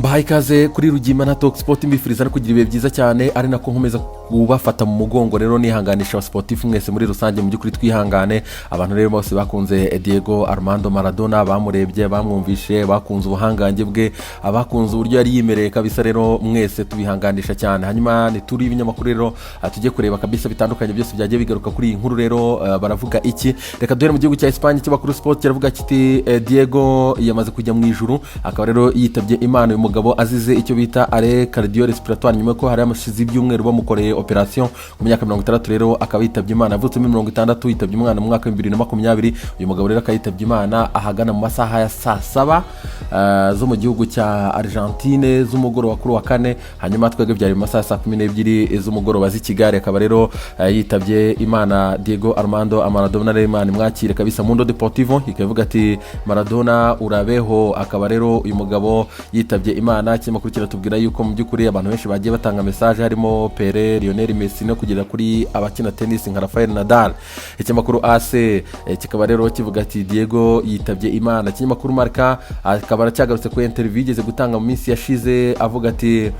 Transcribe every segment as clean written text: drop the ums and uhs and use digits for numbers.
mbahaye ikaze kuri Rugimbana Sport mbifuriza no kugira ibihe byiza cyane ari nako nkomeza kubafata mu mugongo rero nihanganisha abasportif mwese muri rusange mu byukuri twihangane abantu rero bose bakunze Diego Armando Maradona bamurebye bamwumvishe bakunze ubuhangange bwe abakunze uburyo yari yimereye kabisa rero mwese tubihanganisha cyane hanyuma ni turi ibinyamakuru rero tujye kureba kabisa bitandukanye byose byagiye bigaruka kuri iyi nkuru rero baravuga iki reka duhere mu gihugu cya Espagne cy'abakuru sport kiravuga kiti Diego yamaze kujya mu ijuru akaba rero yitabye Imana uyu mugabo azize icyo bita arrêt cardio-respiratoire nyuma ko hari amashizi by'umweru bamukoreye operation mu myaka 60 rero akaba yitabye Imana avutse muri 60 yitabye umwana mu mwaka 2020 uyu mugabo rero akayitabye Imana ahagana mu masaha ya saa 7 zo mu gihugu cya Argentine z'umugoroba kuri wa kane hanyuma twege byari mu masaha 12 z'umugoroba z'Ikigali akaba rero yitabye Imana Diego Armando Maradona Imana mwakire kabisa Mundo Deportivo ikavuga ati Maradona urabeho akaba rero uyu mugabo yitabye Imana kimakuru kiratubwira yuko mu byukuri abantu benshi bagiye batanga message harimo Pele Lionel Messi no kugera kuri abakina tennis nka Rafael Nadal ikimakuru AC kikaba rero kivuga ati Diego yitabye Imana kimakuru Marca akaba cyagarutse ku interview igeze gutanga mu minsi yashize avuga ati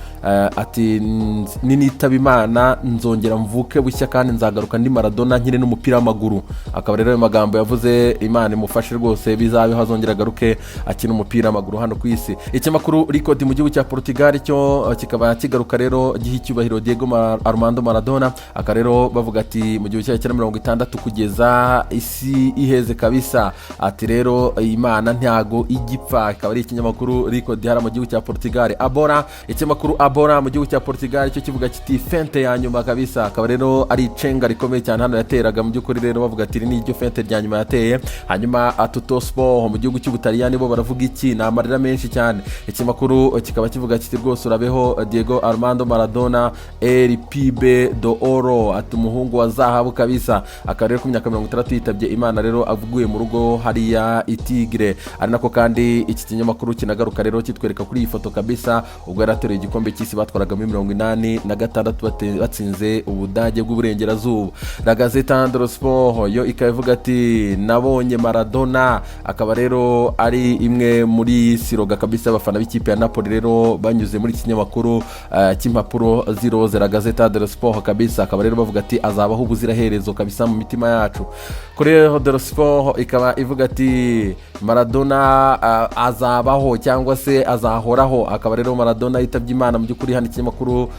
ninitaba Imana nzongera mvuke bushya kandi nzagaruka ndi Maradona nkire n'umupira w'amaguru akaba rero ayo magambo yavuze Imana imufashe rwose bizabe hazongera garuke akina umupira w'amaguru hano ku isi ikimakuru record mu gihugu cya Portugal cyo kikaba kigaruka rero gihe icyubahiro Diego Armando Maradona aka rero bavuga ati mu gihugu cya 60 kugeza isi iheze kabisa ati rero Imana ntago igipfa akaba ari ikinyamakuru record hara mu gihugu cya Portugal Abora ikimakuru Abora mu gihugu cya Portugal cyo kivuga kiti fente ya nyuma kabisa akaba rero ari cenga rikomeye cyane hano yateraga mu byukuri rero bavuga ati ni iryo fente rya nyuma yateye hanyuma Tutto Sport mu gihugu cy'Ubutaliyani bo baravuga iki na amarira menshi cyane ikimakuru kikaba kivuga kiti rwose urabeho Diego Armando Maradona el pibe do oro ati umuhungu wa zahabu kabisa akarere ku myaka 60 yitabye Imana rero avuguye mu rugo hariya itigre ari nako kandi iki kinyamakuru kinagaruka rero kitwereka kuri iyi foto kabisa ubwo yaratereye igikombe cy'isi batwaraga muri 86 batsinze Ubudage bw'uburengerazuba la Gazzetta dello Sport yo ikavuga ati nabonye Maradona akaba rero ari imwe muri siroga kabisa abafana b'ikipe ya Napoli rero banyuze muri kinyamakuru cy'impapuro ziroze la Gazzetta dello Sport kabisa akaba rero bavuga ati azabaho ubuziraherezo kabisa mu mitima yacu Corriere dello Sport ikaba ivuga ati Maradona azabaho cyangwa se azahoraho akaba rero Maradona yitabye Imana mu byukuri hano ikinyamakuru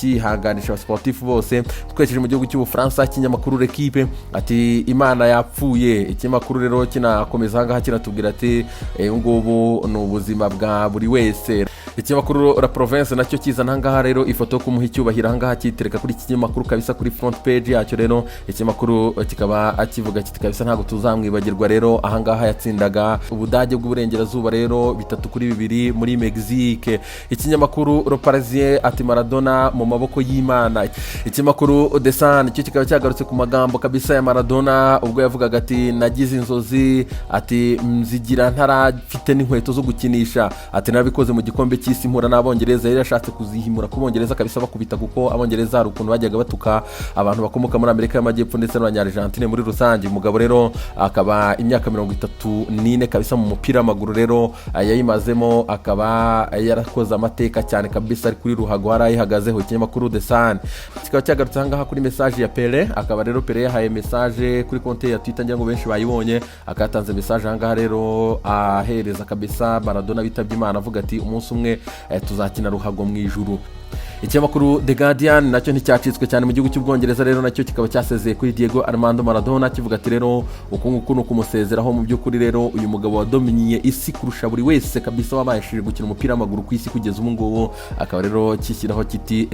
kihanganisha abasportif bose twekeje mu gihugu cy'Ubufaransa kinyamakuru L'Equipe ati Imana yapfuye ikinyamakuru rero kinakomeza hanga kiratubwira ati ngubu ni ubuzima bwa buri wese ikinyamakuru La Province nacyo kizana hangaha rero ifoto yo kumuha icyubahiro hangaha kitereka kuri iki kinyamakuru kabisa kuri front page yacyo rero ikinyamakuru kikaba akivuga kiti kabisa ntago tuzamwibagirwa rero ahangaha yatsindaga Ubudage bw'uburengerazuba rero 3-2 muri Mexique ikinyamakuru Le Parisien ati Maradona mu maboko y'Imana ikinyamakuru The Sun cyo kikaba cyagarutse ku magambo kabisa ya Maradona ubwo yavugaga ati nagize inzozi ati mzigira ntarafite n'inkweto zo gukinisha ati nabikoze mu gikombe cy'isi mpura n'abongereza yari yashatse kuzihimura ku bongereza kabisa bakubita kuko abongereza hari ukuntu bajyaga batuka abantu bakomoka muri Amerika y'Amajyepfo ndetse n'Abanyargentine muri rusange umugabo rero akaba imyaka 34 kabisa mu mupira w'amaguru rero yayimazemo akaba yarakoze amateka cyane kabisa ari kuri ruhago harayihagazeho ikinyamakuru The Sun kikaba cyagarutse hangaha kuri message ya Pele akaba rero Pele yahaye message kuri konti ya Twitter ngira ngo benshi bayibonye akatanze message hangaha rero ahereza kabisa Maradona bitabye Imana avuga ati umunsi umwe tuzakina ruhago mu ijuru ikinyamakuru The Guardian nacyo nticyacitswe cyane mu gihugu cy'Ubwongereza rero nacyo kikaba cyasezeye kuri Diego Armando Maradona kivuga ati rero ukunguku no kumusezeraho mu byukuri rero uyu mugabo wadominiye isi kurusha buri wese kabisa wabayishije gukina umupira w'amaguru ku isi kugeza ubu ngubu akaba rero kishyiraho kiti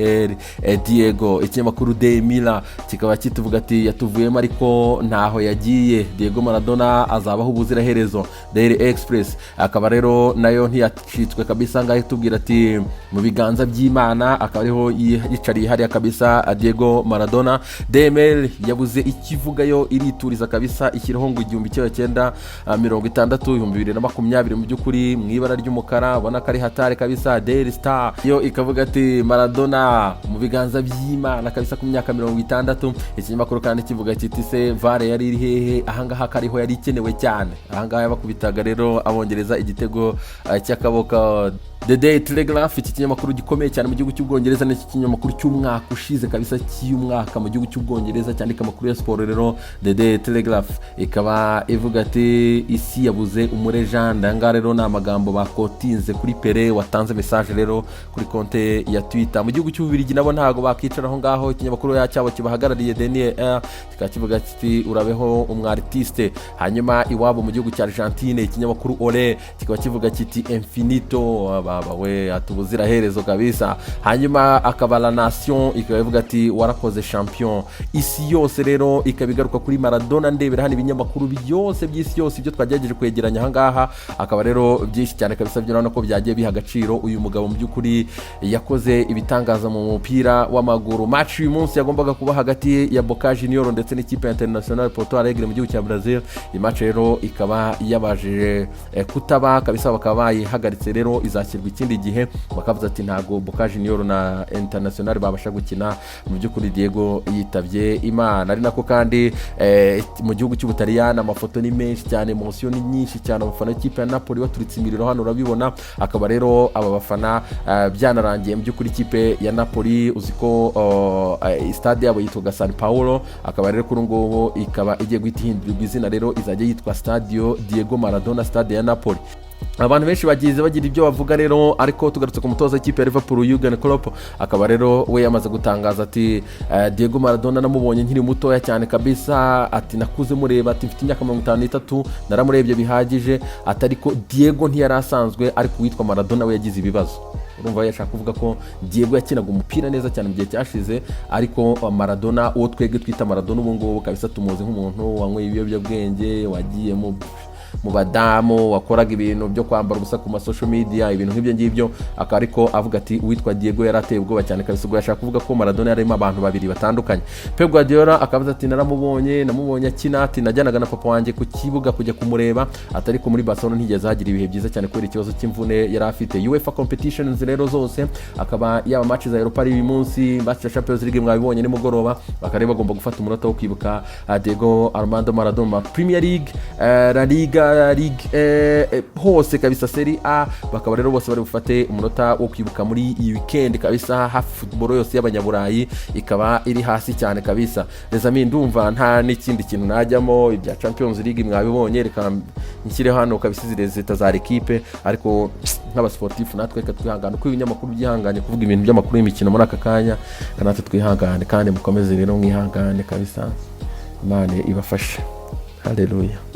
Diego ikinyamakuru The Mirror kikaba kituvuga ati yatuvuyemo ariko ntaho yagiye Diego Maradona azabaho ubuziraherezo Daily Express akaba rero nayo ntiyacitswe kabisa ngaho tubwira ati mu biganza by'Imana akaba ariho yicariye hariya kabisa Diego Maradona. DML yabuze ikivugayo irituriza kabisa ishyiraho ngo 1960 2020 mu by'ukuri mu ibara ry'umukara ubona ko ari hatari kabisa. Daily Star yo ikavuga ati Maradona mu biganza by'Imana kabisa ku myaka 60. Ikinyamakuru kandi kivuga kiti se VAR yari iri hehe ahangaha kariho yari ikenewe cyane. Ahangaha yabakubitaga rero abongereza igitego cy'akaboko. The Daily Telegraph iki kinyamakuru gikomeye cyane mu gihugu cy'Ubwongereza n'iki kinyamakuru cy'umwaka ushize kabisa cy'umwaka mu gihugu cy'Ubwongereza cyandika amakuru ya sport rero. The Daily Telegraph ikaba ivuga ati isi yabuze umurejanda. Anga rero na amagambo bakotinze kuri Pere watanze message rero kuri konte ya Twitter. Mu gihugu cy'Ububirigi nabo ntago bakicara aho ngaho. Ikinyamakuru cyabo kibahagarariye Daniel kikakivuga kiti urabeho umwartiste. Hanyuma iwabo mu gihugu cya Argentine ikinyamakuru Ole kikaba kivuga kiti infinito baba we atubuzira herezo kabisa. Hanyuma akaba La Nation ikaba ivuga ati warakoze champion. Isi yose rero ikabigaruka kuri Maradona. Ndebera hano ibinyamakuru byose by'isi yose ibyo twagerageje kwegeranya ahangaha akaba rero byinshi cyane kabisa by'urabona ko byagiye biha agaciro uyu mugabo mu by'ukuri yakoze ibitangaza mu mupira w'amaguru. Match uyu munsi yagombaga kuba hagati ya Boca Juniors ndetse n'ikipe International Porto Alegre mu gihugu cya Brazil. Iyi match rero ikaba yabaje kutaba kabisa bakaba bayihagaritse rero izakirwa ikindi gihe. Bakavuze ati ntago Boca Juniors na International babasha gukina. Mu by'ukuri Diego yitabye Imana. Ari nako kandi mu gihugu cy'Ubutaliyani amafoto ni menshi cyane, emotion ni nyinshi cyane. Abafana b'ikipe ya Napoli baturitse imiriro hano urabibona. Akaba rero aba bafana byanarangiye mu by'ukuri ikipe ya Napoli uziko stade yabo yitwa San Paolo. Akaba rero kuri ngubu ikaba igiye guhindurwa izina rero izajya yitwa Stadio Diego Maradona Stade ya Napoli. Abantu benshi bagize bagira ibyo bavuga rero, ariko tugarutse ku mutoza w'ikipe ya Liverpool Jurgen Klopp akaba rero we yamaze gutangaza ati Diego Maradona namubonye nkiri mutoya cyane kabisa, ati nakuze mureba, ati mfite imyaka 53 naramurebye bihagije, atariko Diego ntiyari asanzwe, ariko witwa Maradona we yagize ibibazo. Urumva yashaka kuvuga ko Diego yakinaga umupira neza cyane mu gihe cyashize, ariko Maradona uwo twege twita Maradona ubu ngubu kabisa tumuzi nk'umuntu wanyweye ibiyobyabwenge, wagiye mu badamu, wakoraga ibintu byo kwambara ubusa ku social media, ibintu nk'ibyo ngibyo. Akariko avuga ati uwitwa Diego yarateye ubwoba cyane kabisa, ubwo yashaka kuvuga ko Maradona yarimo abantu babiri batandukanye. Pep Guardiola akavuga ati namubonye akina, ati najyanaga na papa wanjye ku kibuga kujya kumureba, atari ko muri Barcelona ntigeze hagira ibihe byiza cyane kubera ikibazo cy'imvune yari afite. UEFA competitions rero zose akaba yaba match za Europa uyu munsi, match ya Champions League mwabibonye ni mugoroba, bakareba bagomba gufata umunota wo kwibuka Diego Armando Maradona. Premier League, La Liga, hose kabisa Serie A bakaba rero bose bari bufate umunota wo kwibuka muri iyi weekend kabisa. Hafi football yose y'abanyaburayi ikaba iri hasi cyane kabisa. Rezami ndumva nta n'ikindi kintu najyamo, ibya Champions League mwabibonye, reka nshyire hano kabisa zirezeta za equipe, ariko nk'aba sportif natwe twihangana uko ibinyamakuru byihanganye kuvuga ibintu by'amakuru y'imikino muri aka kanya, natwe twihangane kandi mukomeze rero mwihangane kabisa. Imana ibafashe. Haleluya.